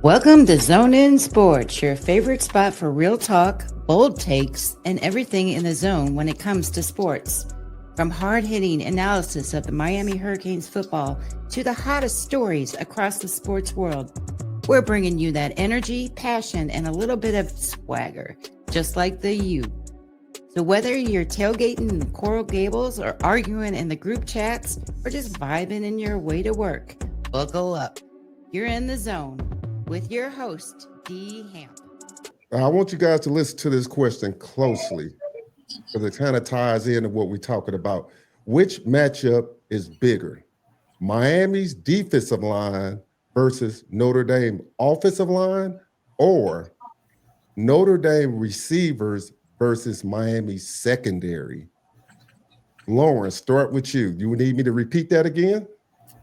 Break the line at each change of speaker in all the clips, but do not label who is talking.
Welcome to Zone In Sports, your favorite spot for real talk, bold takes, and everything in the zone when it comes to sports. From hard-hitting analysis of the Miami Hurricanes football to the hottest stories across the sports world, we're bringing you that energy, passion, and a little bit of swagger, just like the U. So whether you're tailgating in the Coral Gables or arguing in the group chats or just vibing in your way to work, buckle up. You're in the zone with your host, D. Hamp.
I want you guys to listen to this question closely because it kind of ties into what we're talking about. Which matchup is bigger? Miami's defensive line versus Notre Dame offensive line, or Notre Dame receivers versus Miami secondary? Lauren, start with you. You need me to repeat that again?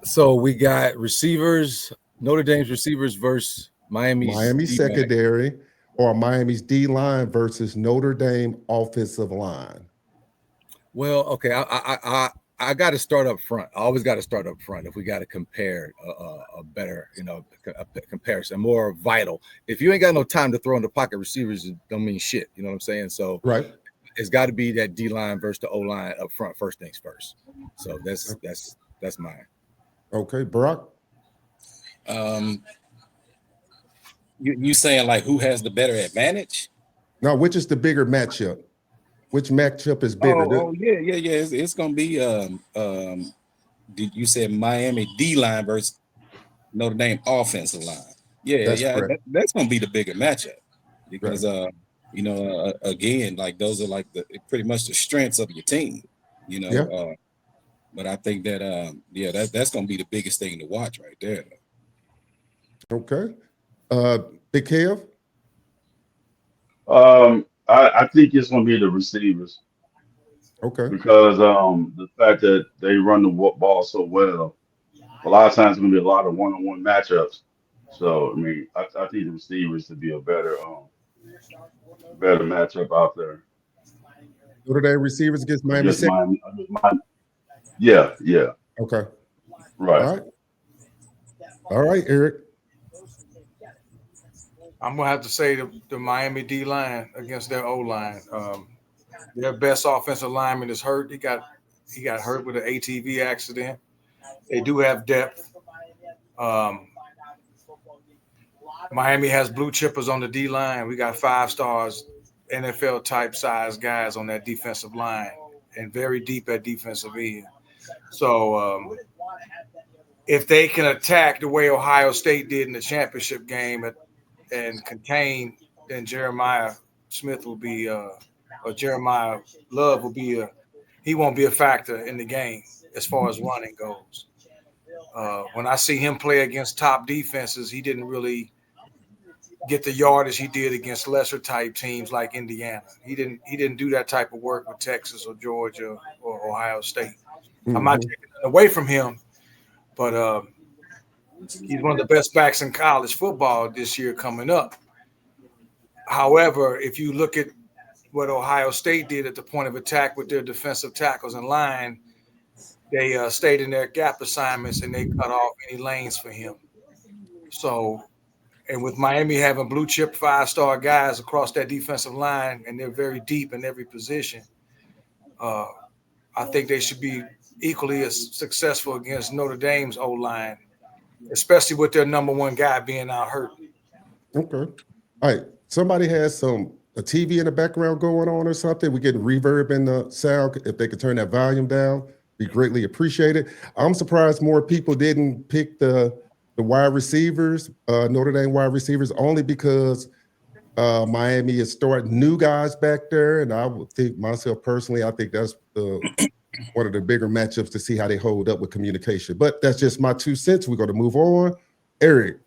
So we got receivers, Notre Dame's receivers versus Miami's
Miami
D-back.
secondary or Miami's D line versus Notre Dame offensive line.
Well, okay, I got to start up front. I always got to start up front if we got to compare a better, a comparison, more vital. If you ain't got no time to throw in the pocket, receivers don't mean shit. You know what I'm saying? So
Right.
It's got to be that D line versus the O line up front. First things first. So that's mine.
Okay, Brock.
You saying like who has the better advantage?
Now, which is the bigger matchup? Which matchup is bigger?
Yeah. It's gonna be you said Miami D line versus Notre Dame offensive line. That's gonna be the bigger matchup because again, like those are like pretty much the strengths of your team, but I think that that's gonna be the biggest thing to watch right there.
Okay. Big Kev?
I think it's going to be the receivers
Okay.
because the fact that they run the ball so well, a lot of times it's going to be a lot of one-on-one matchups. So I mean, I think the receivers to be a better matchup out there.
Notre Dame receivers against Miami
Against
secondary?
Miami. Yeah.
Okay.
Right.
All right, Eric.
I'm gonna have to say the Miami D line against their O line. Their best offensive lineman is hurt. He got hurt with an ATV accident. They do have depth. Miami has blue chippers on the D line. We got 5 stars, NFL type size guys on that defensive line, and very deep at defensive end. So if they can attack the way Ohio State did in the championship game and contain, then Jeremiah Smith will be, or Jeremiah Love will be he won't be a factor in the game as far as running goes. When I see him play against top defenses, he didn't really get the yardage he did against lesser type teams like Indiana. He didn't do that type of work with Texas or Georgia or Ohio State. Mm-hmm. I'm not taking it away from him, but he's one of the best backs in college football this year coming up. However, if you look at what Ohio State did at the point of attack with their defensive tackles and line, they stayed in their gap assignments and they cut off any lanes for him. So, and with Miami having blue chip 5-star guys across that defensive line, and they're very deep in every position, I think they should be equally as successful against Notre Dame's O-line, especially with their number one guy being out hurt.
Okay. All right. Somebody has a TV in the background going on or something. We're getting reverb in the sound. If they could turn that volume down, be greatly appreciated. I'm surprised more people didn't pick the wide receivers, Notre Dame wide receivers, only because Miami is starting new guys back there. And I would think myself personally, I think that's one of the bigger matchups to see how they hold up with communication. But that's just my 2 cents. We're going to move on. Eric,